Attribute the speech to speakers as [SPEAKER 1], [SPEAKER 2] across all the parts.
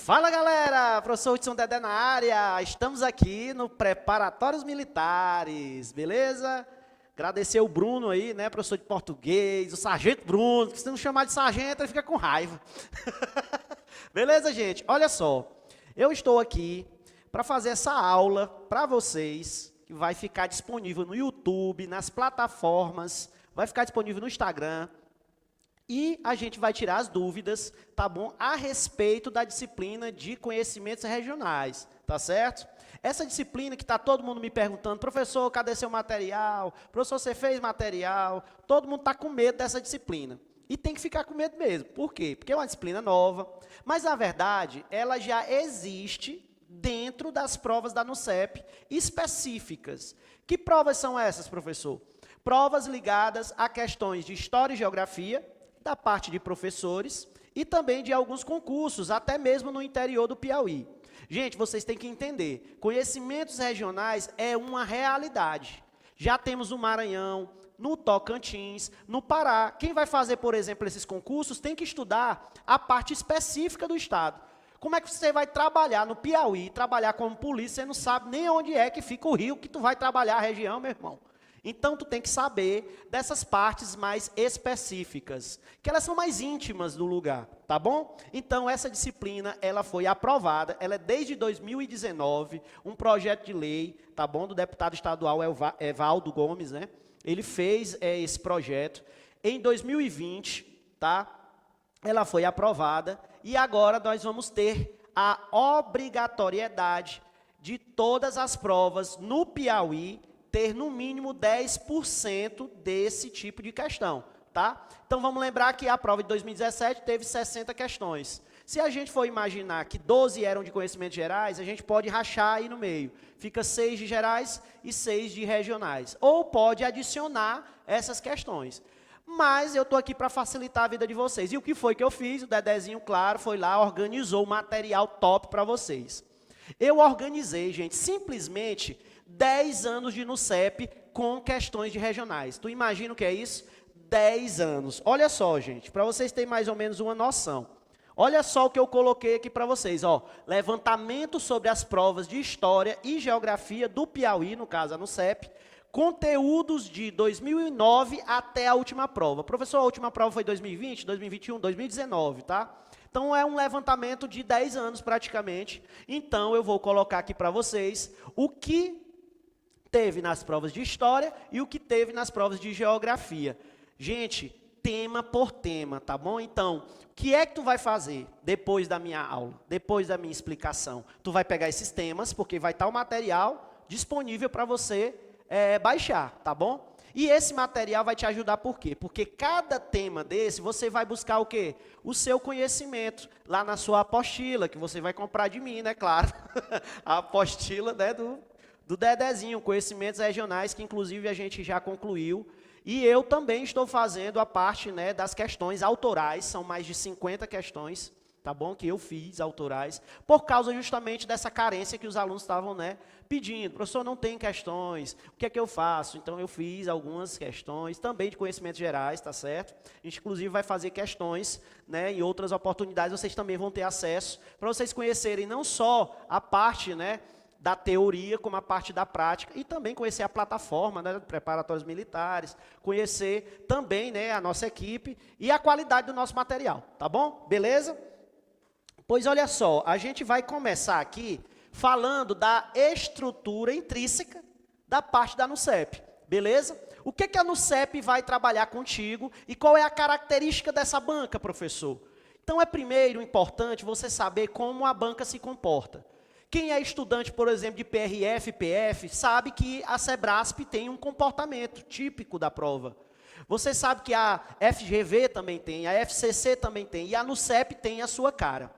[SPEAKER 1] Fala galera, professor Hudson Dedé na área, estamos aqui no Preparatórios Militares, beleza? Agradecer o Bruno aí, né, professor de português, o Sargento Bruno, que se não chamar de sargento ele fica com raiva. Beleza, gente? Olha só, eu estou aqui para fazer essa aula para vocês, que vai ficar disponível no YouTube, nas plataformas, vai ficar disponível no Instagram. E a gente vai tirar as dúvidas, tá bom? A respeito da disciplina de conhecimentos regionais, tá certo? Essa disciplina que está todo mundo me perguntando, professor, cadê seu material? Professor, você fez material? Todo mundo está com medo dessa disciplina. E tem que ficar com medo mesmo. Por quê? Porque é uma disciplina nova, mas, na verdade, ela já existe dentro das provas da NUCEP específicas. Que provas são essas, professor? Provas ligadas a questões de História e Geografia, da parte de professores e também de alguns concursos, até mesmo no interior do Piauí. Gente, vocês têm que entender, conhecimentos regionais é uma realidade. Já temos no Maranhão, no Tocantins, no Pará. Quem vai fazer, por exemplo, esses concursos tem que estudar a parte específica do estado. Como é que você vai trabalhar no Piauí, trabalhar como polícia, você não sabe nem onde é que fica o rio que tu vai trabalhar a região, meu irmão. Então, tu tem que saber dessas partes mais específicas, que elas são mais íntimas do lugar, tá bom? Então, essa disciplina, ela foi aprovada, ela é desde 2019, um projeto de lei, tá bom? Do deputado estadual Evaldo Gomes, né? Ele fez esse projeto. Em 2020, tá? Ela foi aprovada e agora nós vamos ter a obrigatoriedade de todas as provas no Piauí ter no mínimo 10% desse tipo de questão, tá? Então, vamos lembrar que a prova de 2017 teve 60 questões. Se a gente for imaginar que 12 eram de conhecimentos gerais, a gente pode rachar aí no meio. Fica 6 de gerais e 6 de regionais. Ou pode adicionar essas questões. Mas eu estou aqui para facilitar a vida de vocês. E o que foi que eu fiz? O Dedezinho, claro, foi lá, organizou o material top para vocês. Eu organizei, gente, simplesmente 10 anos de NUCEP com questões de regionais. Tu imagina o que é isso? 10 anos. Olha só, gente, para vocês terem mais ou menos uma noção. Olha só o que eu coloquei aqui para vocês, ó. Levantamento sobre as provas de História e Geografia do Piauí, no caso a NUCEP, conteúdos de 2009 até a última prova. Professor, a última prova foi 2020, 2021, 2019, tá? Então, é um levantamento de 10 anos praticamente. Então, eu vou colocar aqui para vocês o que teve nas provas de História e o que teve nas provas de Geografia. Gente, tema por tema, tá bom? Então, o que é que tu vai fazer depois da minha aula, depois da minha explicação? Tu vai pegar esses temas, porque vai estar o material disponível para você baixar, tá bom? E esse material vai te ajudar por quê? Porque cada tema desse, você vai buscar o quê? O seu conhecimento, lá na sua apostila, que você vai comprar de mim, né, claro. A apostila, né, do Dedezinho, conhecimentos regionais, que inclusive a gente já concluiu. E eu também estou fazendo a parte, né, das questões autorais, são mais de 50 questões, tá bom? Que eu fiz autorais, por causa justamente dessa carência que os alunos estavam, né, pedindo. Professor, não tem questões, o que é que eu faço? Então, eu fiz algumas questões, também de conhecimentos gerais, tá certo? A gente, inclusive, vai fazer questões, né, em outras oportunidades, vocês também vão ter acesso, para vocês conhecerem não só a parte, né, da teoria, como a parte da prática, e também conhecer a plataforma, né, de preparatórios militares, conhecer também, né, a nossa equipe e a qualidade do nosso material, tá bom? Beleza? Pois olha só, a gente vai começar aqui falando da estrutura intrínseca da parte da NUCEP, beleza? O que a NUCEP vai trabalhar contigo e qual é a característica dessa banca, professor? Então, é primeiro importante você saber como a banca se comporta. Quem é estudante, por exemplo, de PRF, PF, sabe que a SEBRASP tem um comportamento típico da prova. Você sabe que a FGV também tem, a FCC também tem, e a NUCEP tem a sua cara.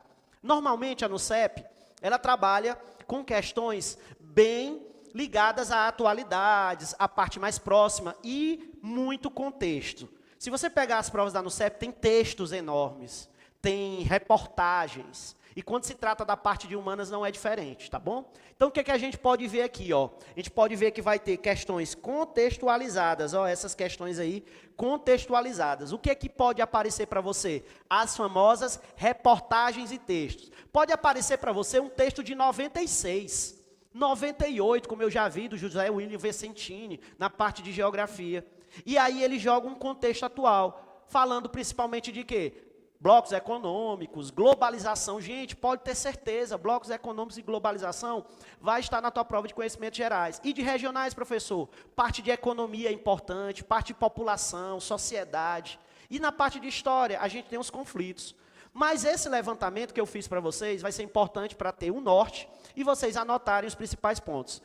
[SPEAKER 1] Normalmente, a NUCEP, ela trabalha com questões bem ligadas a atualidades, a parte mais próxima e muito contexto. Se você pegar as provas da NUCEP, tem textos enormes. tem reportagens. E quando se trata da parte de humanas não é diferente, tá bom? Então o que é que a gente pode ver aqui, ó? A gente pode ver que vai ter questões contextualizadas, ó, essas questões aí contextualizadas. O que é que pode aparecer para você? As famosas reportagens e textos. Pode aparecer para você um texto de 96, 98, como eu já vi, do José William Vicentini, na parte de geografia. E aí ele joga um contexto atual, falando principalmente de quê? Blocos econômicos, globalização. Gente, pode ter certeza, blocos econômicos e globalização vai estar na tua prova de conhecimentos gerais. E de regionais, professor? Parte de economia é importante, parte de população, sociedade. E na parte de história, a gente tem os conflitos. Mas esse levantamento que eu fiz para vocês vai ser importante para ter um norte e vocês anotarem os principais pontos.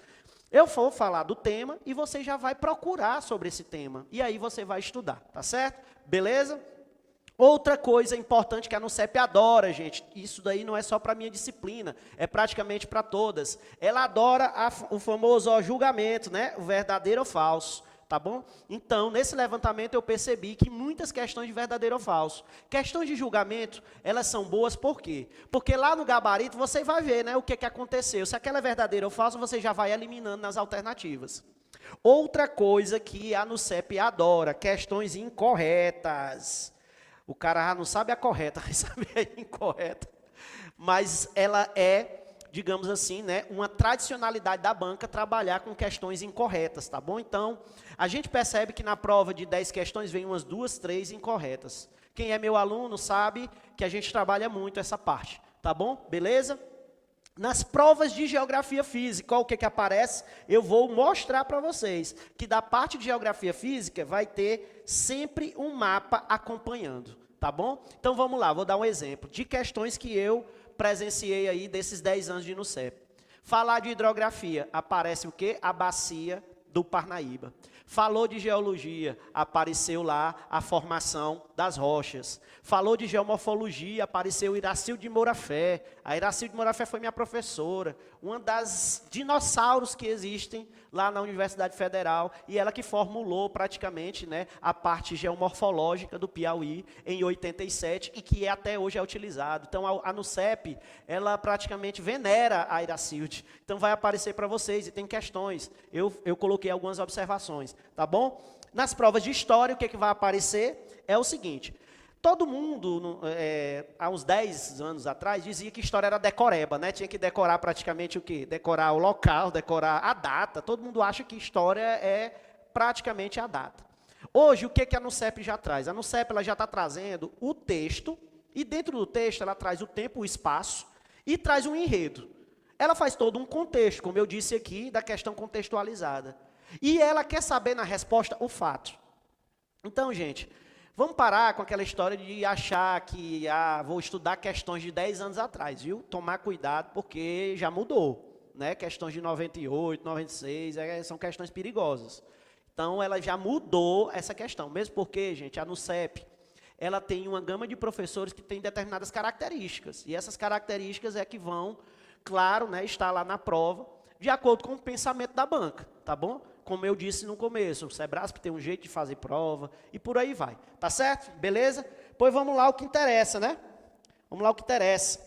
[SPEAKER 1] Eu vou falar do tema e você já vai procurar sobre esse tema. E aí você vai estudar, tá certo? Beleza? Outra coisa importante que a NUCEP adora, gente, isso daí não é só para a minha disciplina, é praticamente para todas. Ela adora o famoso julgamento, né? O verdadeiro ou falso, tá bom? Então, nesse levantamento eu percebi que muitas questões de verdadeiro ou falso. Questões de julgamento, elas são boas por quê? Porque lá no gabarito você vai ver, né, o que aconteceu. Se aquela é verdadeira ou falsa, você já vai eliminando nas alternativas. Outra coisa que a NUCEP adora, questões incorretas. O cara não sabe a correta, vai saber a incorreta. Mas ela é, digamos assim, né, uma tradicionalidade da banca trabalhar com questões incorretas, tá bom? Então, a gente percebe que na prova de 10 questões vem umas 2, 3 incorretas. Quem é meu aluno sabe que a gente trabalha muito essa parte, tá bom? Beleza? Nas provas de geografia física, o que aparece? Eu vou mostrar para vocês que da parte de geografia física vai ter sempre um mapa acompanhando, tá bom? Então vamos lá, vou dar um exemplo de questões que eu presenciei aí desses 10 anos de NUCEP. Falar de hidrografia, aparece o quê? A bacia do Parnaíba. Falou de geologia, apareceu lá a formação das rochas. Falou de geomorfologia, apareceu Iracildo de Moura Fé. A Iracildo de Moura Fé foi minha professora, uma das dinossauros que existem lá na Universidade Federal, e ela que formulou praticamente, né, a parte geomorfológica do Piauí em 87, e que até hoje é utilizado. Então, a NUCEP, ela praticamente venera a Iracilde. Então, vai aparecer para vocês, e tem questões. Eu coloquei algumas observações, tá bom? Nas provas de história, o que vai aparecer é o seguinte: todo mundo, há uns 10 anos atrás, dizia que história era decoreba, né? Tinha que decorar praticamente o quê? Decorar o local, decorar a data. Todo mundo acha que história é praticamente a data. Hoje, o que a NUCEP já traz? A NUCEP ela já está trazendo o texto, e dentro do texto ela traz o tempo, o espaço, e traz um enredo. Ela faz todo um contexto, como eu disse aqui, da questão contextualizada. E ela quer saber na resposta o fato. Então, gente, vamos parar com aquela história de achar que vou estudar questões de 10 anos atrás, viu? Tomar cuidado, porque já mudou, né? Questões de 98, 96, são questões perigosas. Então, ela já mudou essa questão, mesmo porque, gente, a NUCEP, ela tem uma gama de professores que tem determinadas características, e essas características é que vão, claro, né, estar lá na prova, de acordo com o pensamento da banca, tá bom? Como eu disse no começo, o Sebrasp tem um jeito de fazer prova, e por aí vai. Tá certo? Beleza? Pois vamos lá o que interessa, né? Vamos lá o que interessa.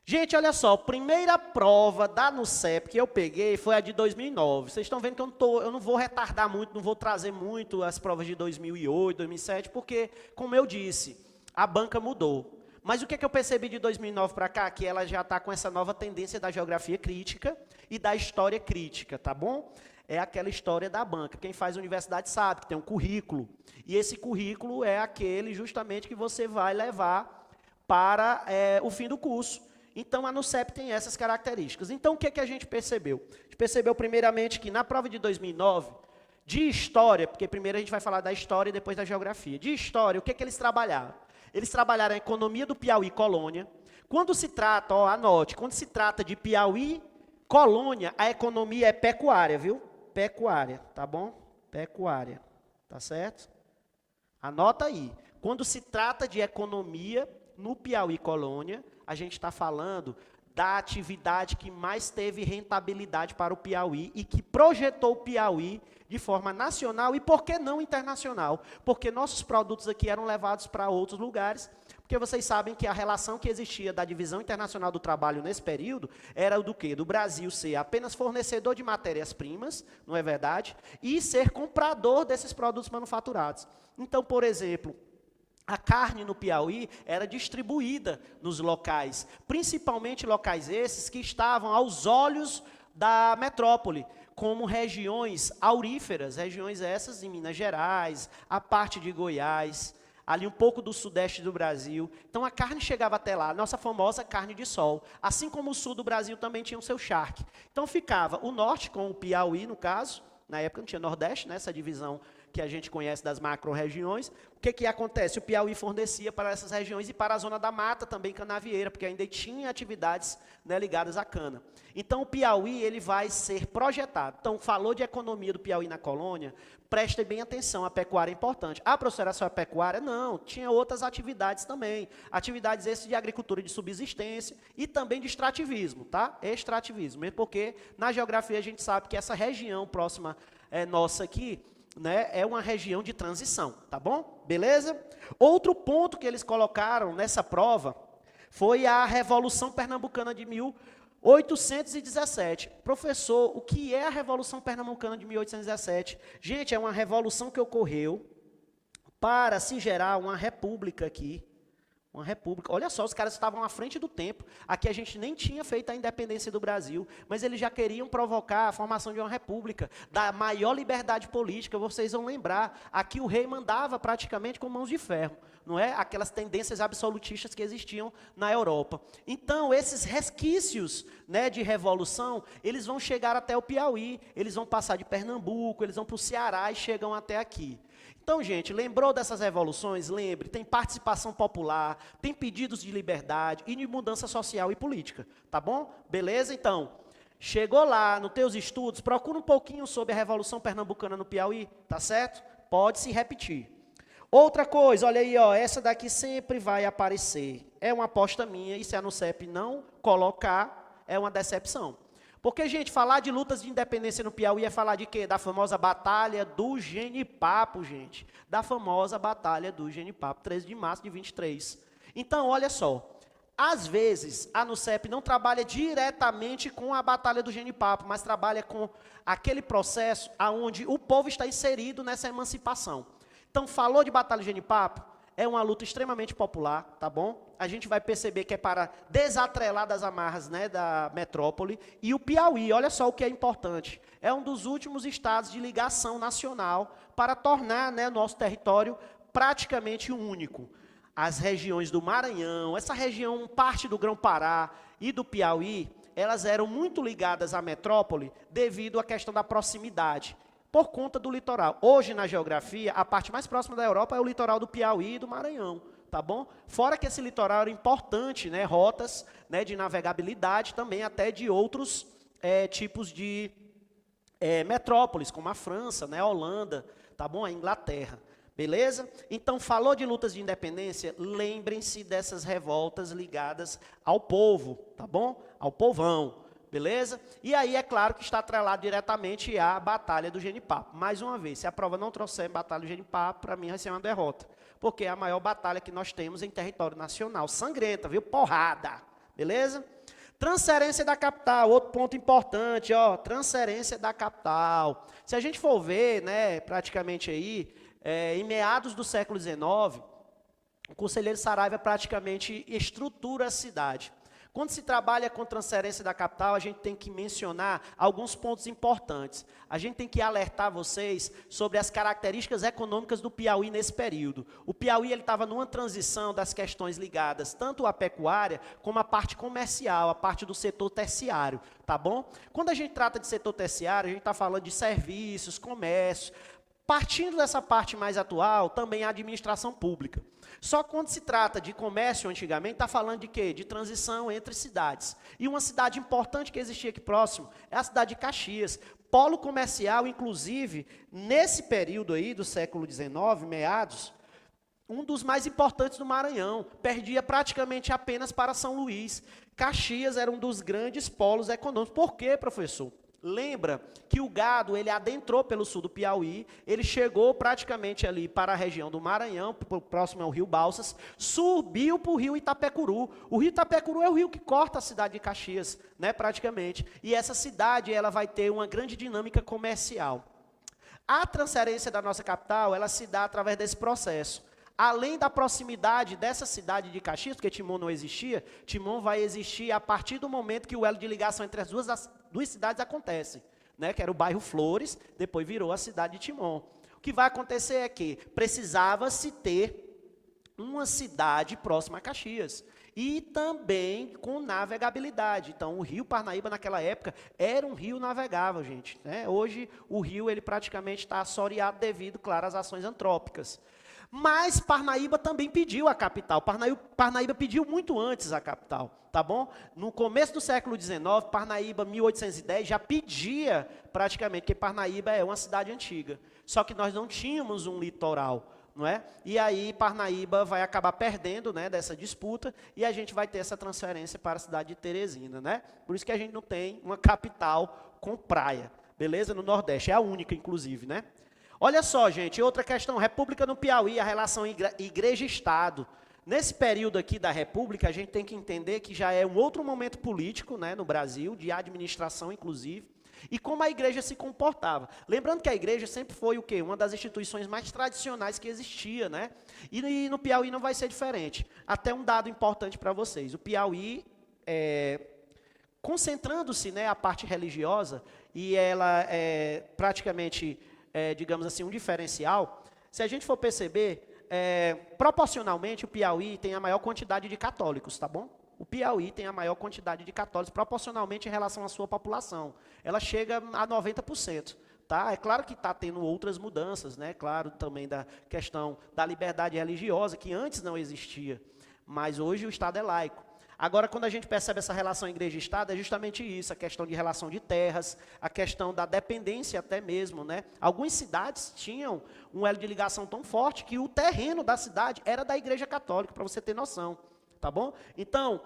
[SPEAKER 1] Gente, olha só, a primeira prova da NUCEP que eu peguei foi a de 2009. Vocês estão vendo que eu não vou retardar muito, não vou trazer muito as provas de 2008, 2007, porque, como eu disse, a banca mudou. Mas o que eu percebi de 2009 para cá? Que ela já está com essa nova tendência da geografia crítica e da história crítica, tá bom? É aquela história da banca. Quem faz universidade sabe que tem um currículo. E esse currículo é aquele justamente que você vai levar para o fim do curso. Então, a NUCEP tem essas características. Então, o que a gente percebeu? A gente percebeu, primeiramente, que na prova de 2009, de história, porque primeiro a gente vai falar da história e depois da geografia. De história, o que eles trabalharam? Eles trabalharam a economia do Piauí colônia. Quando se trata, ó, anote, quando se trata de Piauí colônia, a economia é pecuária, viu? Pecuária, tá bom? Pecuária, tá certo? Anota aí. Quando se trata de economia no Piauí colônia, a gente está falando da atividade que mais teve rentabilidade para o Piauí e que projetou o Piauí de forma nacional e, por que não, internacional? Porque nossos produtos aqui eram levados para outros lugares, Porque vocês sabem que a relação que existia da Divisão Internacional do Trabalho nesse período era do quê? Do Brasil ser apenas fornecedor de matérias-primas, não é verdade? E ser comprador desses produtos manufaturados. Então, por exemplo, a carne no Piauí era distribuída nos locais, principalmente locais esses que estavam aos olhos da metrópole, como regiões auríferas, regiões essas em Minas Gerais, a parte de Goiás, ali um pouco do sudeste do Brasil. Então a carne chegava até lá, a nossa famosa carne de sol. Assim como o sul do Brasil também tinha o seu charque. Então ficava o norte com o Piauí, no caso, na época não tinha Nordeste, né, essa divisão que a gente conhece das macro-regiões. O que acontece? O Piauí fornecia para essas regiões e para a zona da mata também canavieira, porque ainda tinha atividades, né, ligadas à cana. Então o Piauí ele vai ser projetado. Então falou de economia do Piauí na colônia, prestem bem atenção, a pecuária é importante. Ah, professor, era só a pecuária? Não, tinha outras atividades também. Atividades essas de agricultura de subsistência e também de extrativismo, tá? Extrativismo, mesmo porque na geografia a gente sabe que essa região próxima nossa aqui, né, é uma região de transição, tá bom? Beleza? Outro ponto que eles colocaram nessa prova foi a Revolução Pernambucana de 1817. Professor, o que é a Revolução Pernambucana de 1817? Gente, é uma revolução que ocorreu para se gerar uma república aqui. Uma república. Olha só, os caras estavam à frente do tempo. Aqui a gente nem tinha feito a independência do Brasil, mas eles já queriam provocar a formação de uma república, da maior liberdade política. Vocês vão lembrar, aqui o rei mandava praticamente com mãos de ferro, não é? Aquelas tendências absolutistas que existiam na Europa. Então, esses resquícios, né, de revolução, eles vão chegar até o Piauí, eles vão passar de Pernambuco, eles vão para o Ceará e chegam até aqui. Então, gente, lembrou dessas revoluções? Lembre, tem participação popular, tem pedidos de liberdade e de mudança social e política, tá bom? Beleza? Então, chegou lá nos teus estudos, procura um pouquinho sobre a Revolução Pernambucana no Piauí, tá certo? Pode se repetir. Outra coisa, olha aí, ó, essa daqui sempre vai aparecer. É uma aposta minha, e se a NUCEP não colocar, é uma decepção. Porque, gente, falar de lutas de independência no Piauí é falar de quê? Da famosa Batalha do Genipapo, gente. Da famosa Batalha do Genipapo, 13 de março de 23. Então, olha só. Às vezes, a NUCEP não trabalha diretamente com a Batalha do Genipapo, mas trabalha com aquele processo onde o povo está inserido nessa emancipação. Então, falou de Batalha do Genipapo? É uma luta extremamente popular, tá bom? A gente vai perceber que é para desatrelar das amarras, né, da metrópole. E o Piauí, olha só o que é importante, é um dos últimos estados de ligação nacional para tornar, né, nosso território praticamente único. As regiões do Maranhão, essa região, parte do Grão-Pará e do Piauí, elas eram muito ligadas à metrópole devido à questão da proximidade, por conta do litoral. Hoje, na geografia, a parte mais próxima da Europa é o litoral do Piauí e do Maranhão, tá bom? Fora que esse litoral era importante, né, rotas, né, de navegabilidade, também até de outros tipos de metrópoles, como a França, né, a Holanda, tá bom? A Inglaterra, beleza? Então, falou de lutas de independência, lembrem-se dessas revoltas ligadas ao povo, tá bom? Ao povão. Beleza? E aí, é claro que está atrelado diretamente à Batalha do Genipapo. Mais uma vez, se a prova não trouxer Batalha do Genipapo, para mim vai ser uma derrota. Porque é a maior batalha que nós temos em território nacional. Sangrenta, viu? Porrada. Beleza? Transferência da capital, outro ponto importante, ó. Transferência da capital. Se a gente for ver, né, praticamente aí, em meados do século XIX, o conselheiro Saraiva praticamente estrutura a cidade. Quando se trabalha com transferência da capital, a gente tem que mencionar alguns pontos importantes. A gente tem que alertar vocês sobre as características econômicas do Piauí nesse período. O Piauí estava numa transição das questões ligadas tanto à pecuária como à parte comercial, à parte do setor terciário, tá bom? Quando a gente trata de setor terciário, a gente está falando de serviços, comércio. Partindo dessa parte mais atual, também a administração pública. Só quando se trata de comércio, antigamente, está falando de quê? De transição entre cidades. E uma cidade importante que existia aqui próximo é a cidade de Caxias. Polo comercial, inclusive, nesse período aí do século XIX, meados, um dos mais importantes do Maranhão. Perdia praticamente apenas para São Luís. Caxias era um dos grandes polos econômicos. Por quê, professor? Lembra que o gado, ele adentrou pelo sul do Piauí, ele chegou praticamente ali para a região do Maranhão, próximo ao rio Balsas, subiu para o rio Itapecuru. O rio Itapecuru é o rio que corta a cidade de Caxias, né, praticamente. E essa cidade, ela vai ter uma grande dinâmica comercial. A transferência da nossa capital, ela se dá através desse processo. Além da proximidade dessa cidade de Caxias, porque Timon não existia, Timon vai existir a partir do momento que o elo de ligação entre as duas cidades acontece, né, que era o bairro Flores, depois virou a cidade de Timon. O que vai acontecer é que precisava-se ter uma cidade próxima a Caxias, e também com navegabilidade. Então, o rio Parnaíba, naquela época, era um rio navegável, gente, né? Hoje, o rio ele praticamente está assoreado devido, claro, às ações antrópicas. Mas Parnaíba também pediu a capital. Parnaíba pediu muito antes a capital, tá bom? No começo do século XIX, Parnaíba, 1810, já pedia praticamente, porque Parnaíba é uma cidade antiga. Só que nós não tínhamos um litoral, não é? E aí Parnaíba vai acabar perdendo, né, dessa disputa, e a gente vai ter essa transferência para a cidade de Teresina, né? Por isso que a gente não tem uma capital com praia, beleza? No Nordeste, é a única, inclusive, né? Olha só, gente, outra questão, República no Piauí, a relação igreja-estado. Nesse período aqui da República, a gente tem que entender que já é um outro momento político, né, no Brasil, de administração, inclusive, e como a igreja se comportava. Lembrando que a igreja sempre foi o quê? Uma das instituições mais tradicionais que existia, né? E no Piauí não vai ser diferente. Até um dado importante para vocês. O Piauí, concentrando-se, né, a parte religiosa, e ela é praticamente... digamos assim, um diferencial, se a gente for perceber, proporcionalmente o Piauí tem a maior quantidade de católicos, tá bom? O Piauí tem a maior quantidade de católicos proporcionalmente em relação à sua população. Ela chega a 90%. Tá? É claro que está tendo outras mudanças, né? Claro, também da questão da liberdade religiosa, que antes não existia, mas hoje o Estado é laico. Agora, quando a gente percebe essa relação igreja e Estado, é justamente isso, a questão de relação de terras, a questão da dependência até mesmo, né? Algumas cidades tinham um elo de ligação tão forte que o terreno da cidade era da igreja católica, para você ter noção, tá bom? Então,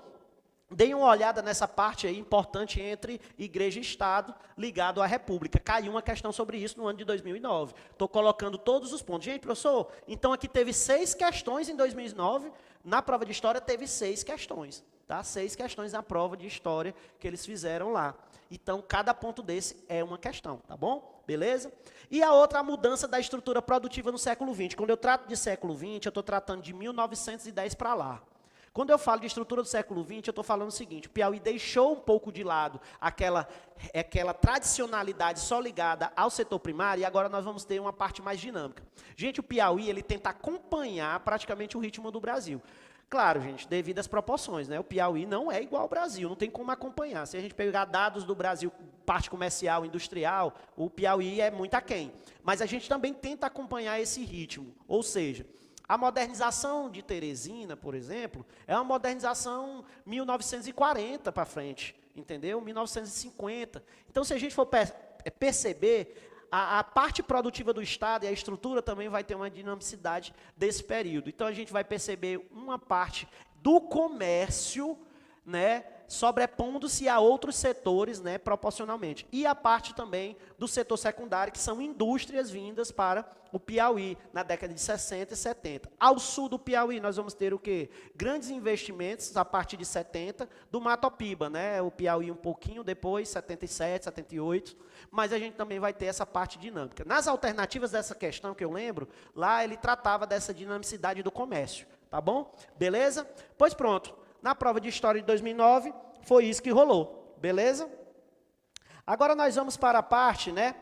[SPEAKER 1] deem uma olhada nessa parte aí importante entre igreja e Estado ligado à República. Caiu uma questão sobre isso no ano de 2009. Estou colocando todos os pontos. Gente, professor, então aqui teve 6 questões em 2009, na prova de História teve 6 questões. Tá? 6 questões na prova de História que eles fizeram lá. Então, cada ponto desse é uma questão, tá bom? Beleza? E a outra, a mudança da estrutura produtiva no século XX. Quando eu trato de século XX, eu estou tratando de 1910 para lá. Quando eu falo de estrutura do século XX, eu estou falando o seguinte, o Piauí deixou um pouco de lado aquela tradicionalidade só ligada ao setor primário, e agora nós vamos ter uma parte mais dinâmica. Gente, o Piauí, ele tenta acompanhar praticamente o ritmo do Brasil. Claro, gente, devido às proporções, né? O Piauí não é igual ao Brasil, não tem como acompanhar. Se a gente pegar dados do Brasil, parte comercial, industrial, o Piauí é muito aquém. Mas a gente também tenta acompanhar esse ritmo. Ou seja, a modernização de Teresina, por exemplo, é uma modernização 1940 para frente, entendeu? 1950. Então, se a gente for perceber... A parte produtiva do Estado e a estrutura também vai ter uma dinamicidade desse período. Então, a gente vai perceber uma parte do comércio, né, sobrepondo-se a outros setores, né, proporcionalmente. E a parte também do setor secundário, que são indústrias vindas para o Piauí, na década de 60 e 70. Ao sul do Piauí, nós vamos ter o quê? Grandes investimentos, a partir de 70, do Matopiba, né? O Piauí um pouquinho depois, 77, 78, mas a gente também vai ter essa parte dinâmica. Nas alternativas dessa questão que eu lembro, lá ele tratava dessa dinamicidade do comércio, tá bom? Beleza? Pois pronto. Na prova de História de 2009, foi isso que rolou, beleza? Agora nós vamos para a parte, né,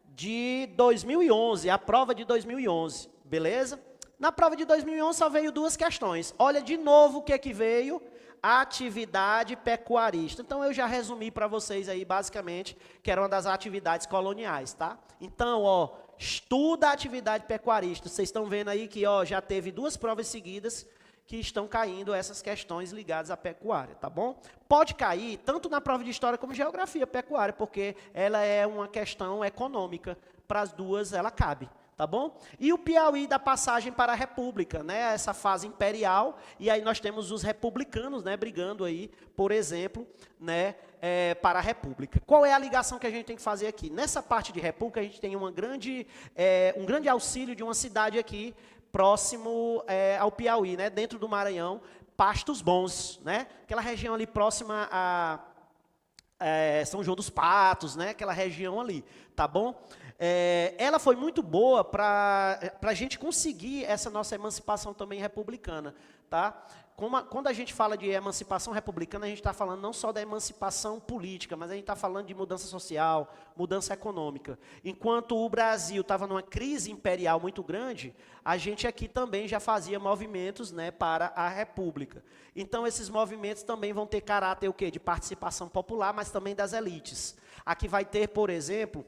[SPEAKER 1] de 2011, a prova de 2011, beleza? Na prova de 2011 só veio 2 questões. Olha de novo o que é que veio, atividade pecuarista. Então eu já resumi para vocês aí basicamente que era uma das atividades coloniais, tá? Então, ó, estuda a atividade pecuarista. Vocês estão vendo aí que, ó, já teve 2 provas seguidas que estão caindo essas questões ligadas à pecuária, tá bom? Pode cair tanto na prova de História como Geografia pecuária, porque ela é uma questão econômica, para as duas ela cabe, tá bom? E o Piauí da passagem para a República, né? Essa fase imperial, e aí nós temos os republicanos, né? Brigando aí, por exemplo, né? Para a República. Qual é a ligação que a gente tem que fazer aqui? Nessa parte de República, a gente tem um grande auxílio de uma cidade aqui, próximo ao Piauí, né? Dentro do Maranhão, Pastos Bons, né? Aquela região ali próxima a São João dos Patos, né? Aquela região ali, tá bom? Ela foi muito boa para a gente conseguir essa nossa emancipação também republicana, tá? Quando a gente fala de emancipação republicana, a gente está falando não só da emancipação política, mas a gente está falando de mudança social, mudança econômica. Enquanto o Brasil estava numa crise imperial muito grande, a gente aqui também já fazia movimentos, né, para a República. Então, esses movimentos também vão ter caráter o quê? De participação popular, mas também das elites. Aqui vai ter, por exemplo,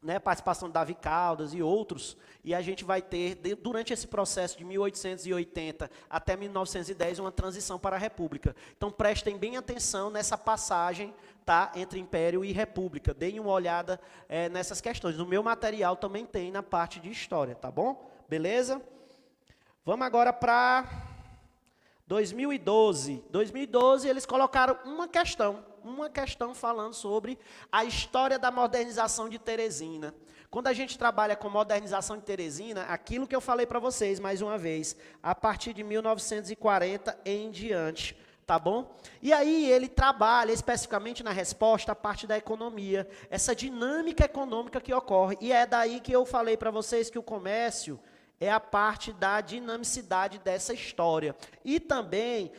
[SPEAKER 1] né, participação de Davi Caldas e outros, e a gente vai ter, durante esse processo de 1880 até 1910, uma transição para a República. Então, prestem bem atenção nessa passagem, tá, entre Império e República. Deem uma olhada nessas questões. No meu material também tem na parte de História, tá bom? Beleza? Vamos agora para 2012. 2012, eles colocaram uma questão falando sobre a história da modernização de Teresina. Quando a gente trabalha com modernização de Teresina, aquilo que eu falei para vocês, mais uma vez, a partir de 1940 em diante, tá bom? E aí ele trabalha especificamente na resposta a parte da economia, essa dinâmica econômica que ocorre, e é daí que eu falei para vocês que o comércio é a parte da dinamicidade dessa história. E também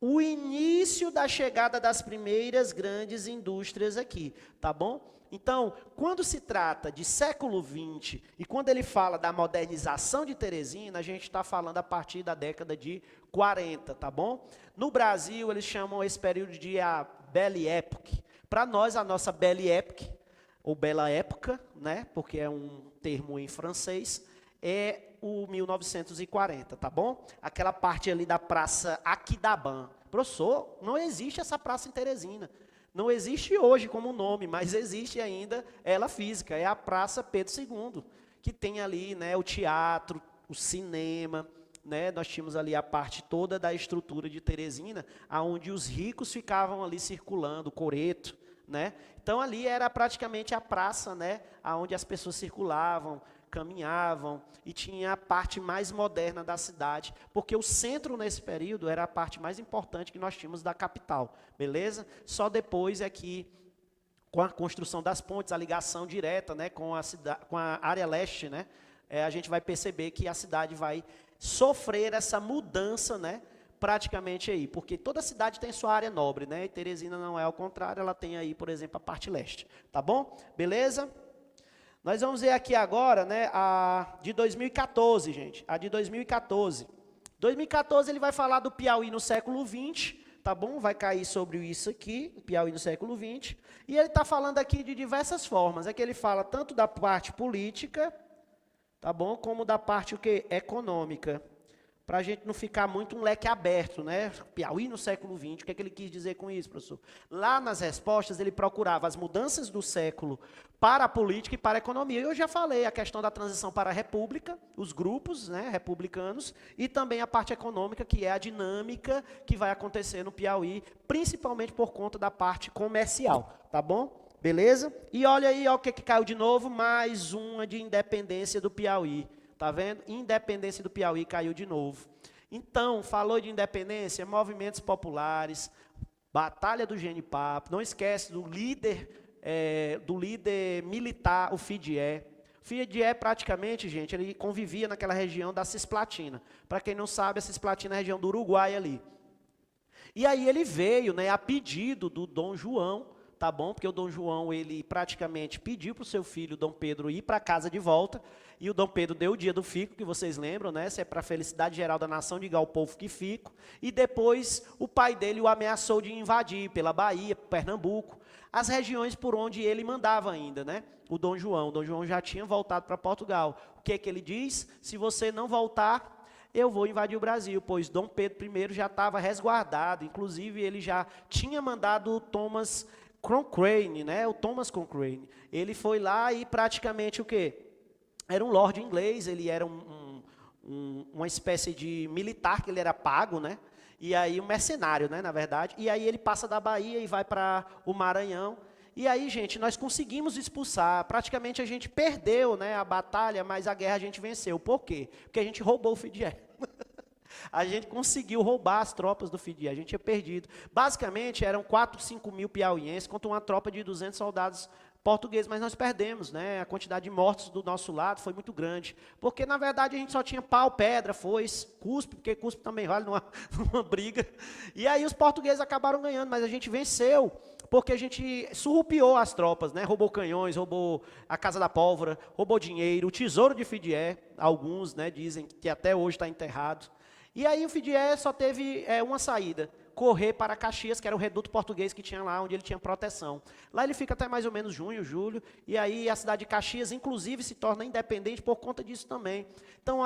[SPEAKER 1] o início da chegada das primeiras grandes indústrias aqui, tá bom? Então, quando se trata de século XX, e quando ele fala da modernização de Teresina, a gente está falando a partir da década de 40, tá bom? No Brasil, eles chamam esse período de a Belle Époque. Para nós, a nossa Belle Époque, ou Bela Época, né? Porque é um termo em francês, é o 1940, tá bom? Aquela parte ali da Praça Aquidabã. Professor, não existe essa praça em Teresina. Não existe hoje como nome, mas existe ainda ela física. É a Praça Pedro II, que tem ali, né, o teatro, o cinema, né? Nós tínhamos ali a parte toda da estrutura de Teresina, onde os ricos ficavam ali circulando, o coreto, né? Então ali era praticamente a praça, né, onde as pessoas circulavam, caminhavam, e tinha a parte mais moderna da cidade, porque o centro nesse período era a parte mais importante que nós tínhamos da capital, beleza? Só depois é que, com a construção das pontes, a ligação direta, né, com a área leste, né, a gente vai perceber que a cidade vai sofrer essa mudança, né, praticamente aí, porque toda cidade tem sua área nobre, né, e Teresina não é ao contrário, ela tem aí, por exemplo, a parte leste, tá bom? Beleza? Nós vamos ver aqui agora, né, a de 2014, gente, a de 2014. 2014 ele vai falar do Piauí no século XX, tá bom? Vai cair sobre isso aqui, o Piauí no século XX. E ele está falando aqui de diversas formas. É que ele fala tanto da parte política, tá bom? Como da parte o quê? Econômica. Para a gente não ficar muito um leque aberto, né? Piauí no século XX, o que é que ele quis dizer com isso, professor? Lá nas respostas ele procurava as mudanças do século para a política e para a economia. Eu já falei a questão da transição para a república, os grupos, né, republicanos, e também a parte econômica, que é a dinâmica que vai acontecer no Piauí, principalmente por conta da parte comercial, tá bom? Beleza? E olha aí, ó, o que caiu de novo, mais uma de independência do Piauí. Tá vendo? Independência do Piauí caiu de novo. Então, falou de independência, movimentos populares, Batalha do Genipapo, não esquece do líder militar, o Fidié. O Fidié, praticamente, gente, ele convivia naquela região da Cisplatina. Para quem não sabe, a Cisplatina é a região do Uruguai ali. E aí ele veio, né, a pedido do Dom João, tá bom? Porque o Dom João, ele praticamente pediu para o seu filho, Dom Pedro, ir para casa de volta, e o Dom Pedro deu o dia do fico, que vocês lembram, né? Isso é para a felicidade geral da nação, diga ao povo que fico, e depois o pai dele o ameaçou de invadir pela Bahia, Pernambuco, as regiões por onde ele mandava ainda, né? O Dom João já tinha voltado para Portugal. O que é que ele diz? Se você não voltar, eu vou invadir o Brasil, pois Dom Pedro I já estava resguardado, inclusive ele já tinha mandado o Thomas Cochrane, né? O Thomas Cochrane. Ele foi lá e praticamente o quê? era um lorde inglês, ele era uma espécie de militar, que ele era pago, né? E aí um mercenário, né, na verdade. E aí ele passa da Bahia e vai para o Maranhão. E aí, gente, nós conseguimos expulsar. Praticamente a gente perdeu, né, a batalha, mas a guerra a gente venceu. Por quê? Porque a gente roubou o Fidié. A gente conseguiu roubar as tropas do Fidié, a gente tinha perdido. Basicamente, eram 4, 5 mil piauienses contra uma tropa de 200 soldados portugueses, mas nós perdemos, né? A quantidade de mortos do nosso lado foi muito grande. Porque, na verdade, a gente só tinha pau, pedra, foice, cuspe, porque cuspe também vale numa briga. E aí os portugueses acabaram ganhando, mas a gente venceu, porque a gente surrupiou as tropas, né? Roubou canhões, roubou a Casa da Pólvora, roubou dinheiro, o tesouro de Fidié, alguns, né, dizem que até hoje está enterrado. E aí o Fidié só teve uma saída, correr para Caxias, que era o reduto português que tinha lá, onde ele tinha proteção. Lá ele fica até mais ou menos junho, julho, e aí a cidade de Caxias, inclusive, se torna independente por conta disso também. Então,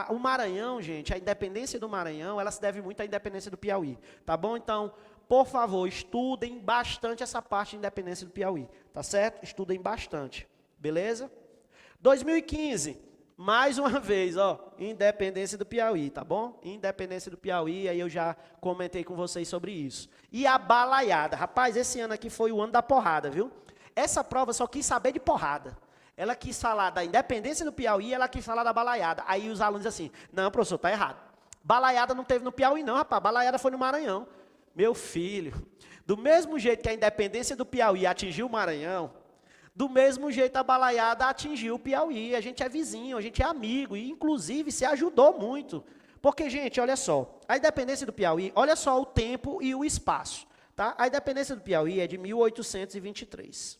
[SPEAKER 1] o Maranhão, gente, a independência do Maranhão, ela se deve muito à independência do Piauí, tá bom? Então, por favor, estudem bastante essa parte de independência do Piauí, tá certo? Estudem bastante, beleza? 2015... mais uma vez, ó, independência do Piauí, tá bom? Independência do Piauí, aí eu já comentei com vocês sobre isso. E a balaiada. Rapaz, esse ano aqui foi o ano da porrada, viu? Essa prova só quis saber de porrada. Ela quis falar da independência do Piauí, ela quis falar da balaiada. Aí os alunos assim, não, professor, tá errado. Balaiada não teve no Piauí não, rapaz, balaiada foi no Maranhão. Meu filho, do mesmo jeito que a independência do Piauí atingiu o Maranhão, do mesmo jeito a balaiada atingiu o Piauí. A gente é vizinho, a gente é amigo e, inclusive, se ajudou muito. Porque, gente, olha só, a independência do Piauí, olha só o tempo e o espaço. Tá? A independência do Piauí é de 1823.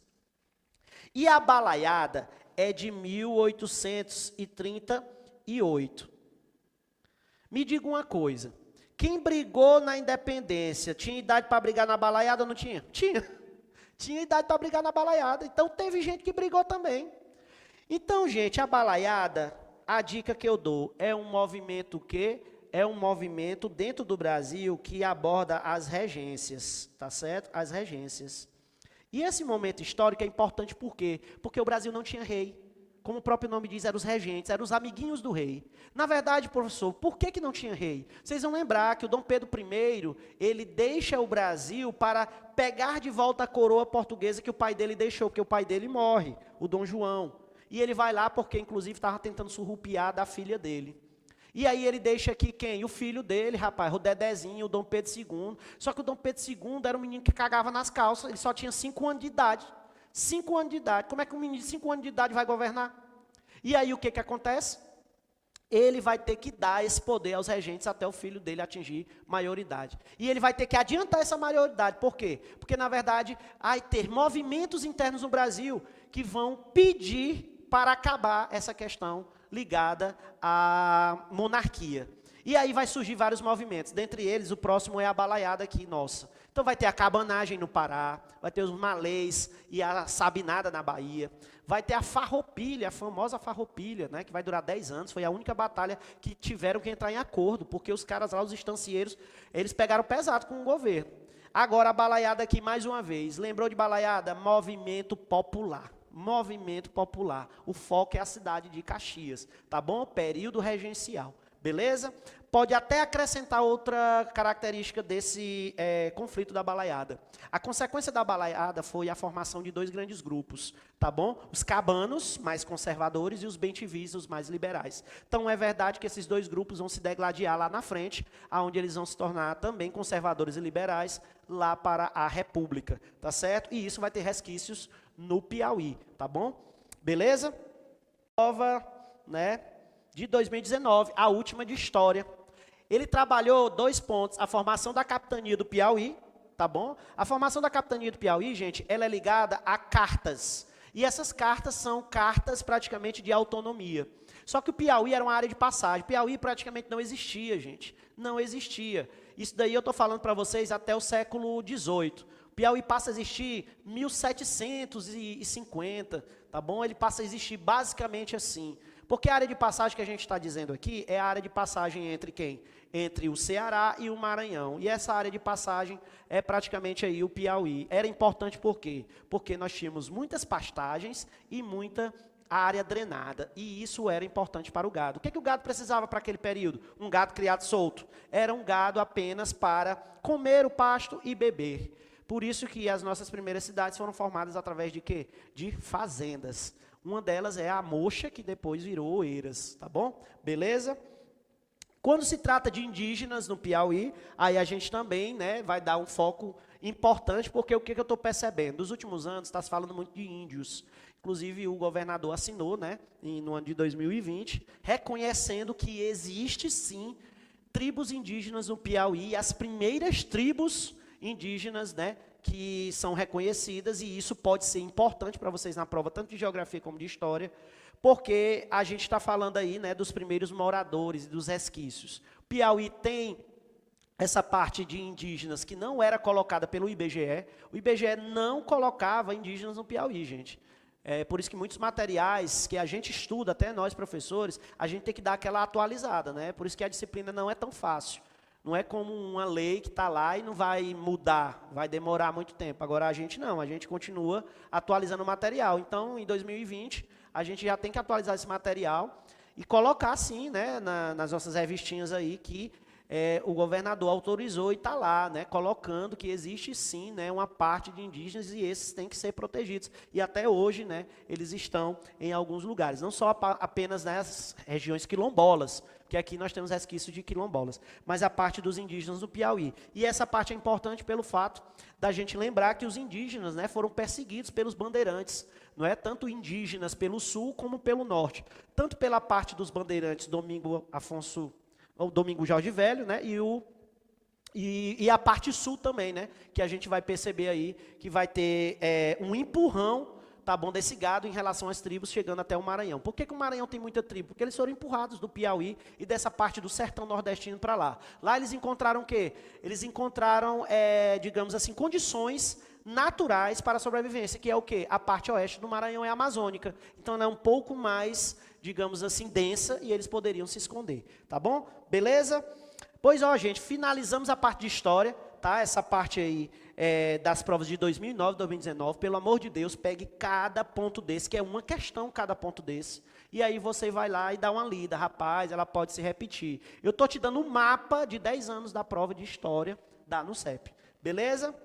[SPEAKER 1] E a balaiada é de 1838. Me diga uma coisa, quem brigou na independência, tinha idade para brigar na balaiada ou não tinha? Tinha. Tinha idade para brigar na balaiada, então teve gente que brigou também. Então, gente, a balaiada, a dica que eu dou, é um movimento que é um movimento dentro do Brasil que aborda as regências, tá certo? As regências. E esse momento histórico é importante por quê? Porque o Brasil não tinha rei. Como o próprio nome diz, eram os regentes, eram os amiguinhos do rei. Na verdade, professor, por que não tinha rei? Vocês vão lembrar que o Dom Pedro I, ele deixa o Brasil para pegar de volta a coroa portuguesa que o pai dele deixou, porque o pai dele morre, o Dom João. E ele vai lá porque, inclusive, estava tentando surrupiar da filha dele. E aí ele deixa aqui quem? O filho dele, rapaz, o Dedezinho, o Dom Pedro II. Só que o Dom Pedro II era um menino que cagava nas calças, ele só tinha 5 anos de idade. 5 anos de idade. Como é que um menino de 5 anos de idade vai governar? E aí o que acontece? Ele vai ter que dar esse poder aos regentes até o filho dele atingir maioridade. E ele vai ter que adiantar essa maioridade. Por quê? Porque, na verdade, vai ter movimentos internos no Brasil que vão pedir para acabar essa questão ligada à monarquia. E aí vai surgir vários movimentos. Dentre eles, o próximo é a balaiada aqui, nossa. Então vai ter a cabanagem no Pará, vai ter os malês e a sabinada na Bahia, vai ter a farroupilha, a famosa farroupilha, né, que vai durar 10 anos, foi a única batalha que tiveram que entrar em acordo, porque os caras lá, os estancieiros, eles pegaram pesado com o governo. Agora a balaiada aqui mais uma vez, lembrou de balaiada? Movimento popular. Movimento popular. O foco é a cidade de Caxias, tá bom? Período regencial. Beleza? Pode até acrescentar outra característica desse conflito da balaiada. A consequência da balaiada foi a formação de 2 grandes grupos, tá bom? Os cabanos, mais conservadores, e os bentivis, os mais liberais. Então, é verdade que esses 2 grupos vão se degladiar lá na frente, onde eles vão se tornar também conservadores e liberais, lá para a República, tá certo? E isso vai ter resquícios no Piauí, tá bom? Beleza? Prova, né? De 2019, a última de história. Ele trabalhou 2 pontos, a formação da capitania do Piauí, tá bom? A formação da capitania do Piauí, gente, ela é ligada a cartas. E essas cartas são cartas praticamente de autonomia. Só que o Piauí era uma área de passagem. Piauí praticamente não existia, gente. Não existia. Isso daí eu estou falando para vocês até o século XVIII. O Piauí passa a existir em 1750, tá bom? Ele passa a existir basicamente assim. Porque a área de passagem que a gente está dizendo aqui é a área de passagem entre quem? Entre o Ceará e o Maranhão. E essa área de passagem é praticamente aí o Piauí. Era importante por quê? Porque nós tínhamos muitas pastagens e muita área drenada, e isso era importante para o gado. O que o gado precisava para aquele período? Um gado criado solto. Era um gado apenas para comer o pasto e beber. Por isso que as nossas primeiras cidades foram formadas através de quê? De fazendas. Uma delas é a Mocha, que depois virou Oeiras, tá bom? Beleza? Quando se trata de indígenas no Piauí, aí a gente também, né, vai dar um foco importante, porque o que eu estou percebendo? Nos últimos anos está se falando muito de índios. Inclusive o governador assinou, né, no ano de 2020, reconhecendo que existe sim tribos indígenas no Piauí, as primeiras tribos indígenas, né, que são reconhecidas, e isso pode ser importante para vocês na prova, tanto de geografia como de história, porque a gente está falando aí, né, dos primeiros moradores e dos resquícios. O Piauí tem essa parte de indígenas que não era colocada pelo IBGE. O IBGE não colocava indígenas no Piauí, gente. É por isso que muitos materiais que a gente estuda, até nós professores, a gente tem que dar aquela atualizada, né? Por isso que a disciplina não é tão fácil. Não é como uma lei que está lá e não vai mudar, vai demorar muito tempo. Agora a gente não, a gente continua atualizando o material. Então, em 2020, a gente já tem que atualizar esse material e colocar, sim, né, nas nossas revistinhas aí, que o governador autorizou e está lá, né, colocando que existe, sim, né, uma parte de indígenas e esses têm que ser protegidos. E até hoje, né, eles estão em alguns lugares, não só apenas nas regiões quilombolas, que aqui nós temos resquícios de quilombolas, mas a parte dos indígenas do Piauí. E essa parte é importante pelo fato da gente lembrar que os indígenas, né, foram perseguidos pelos bandeirantes, não é? Tanto indígenas pelo sul como pelo norte. Tanto pela parte dos bandeirantes, Domingo Jorge Velho, né, e a parte sul também, né, que a gente vai perceber aí que vai ter um empurrão, tá bom, desse gado em relação às tribos chegando até o Maranhão. Por que o Maranhão tem muita tribo? Porque eles foram empurrados do Piauí e dessa parte do sertão nordestino para lá. Lá eles encontraram o quê? Eles encontraram, digamos assim, condições naturais para a sobrevivência, que é o quê? A parte oeste do Maranhão é amazônica. Então, ela é um pouco mais, digamos assim, densa e eles poderiam se esconder. Tá bom? Beleza? Pois, ó, gente, finalizamos a parte de história, tá? Essa parte aí das provas de 2009, 2019. Pelo amor de Deus, pegue cada ponto desse, que é uma questão cada ponto desse. E aí você vai lá e dá uma lida. Rapaz, ela pode se repetir. Eu estou te dando um mapa de 10 anos da prova de história da NUCEP. Beleza?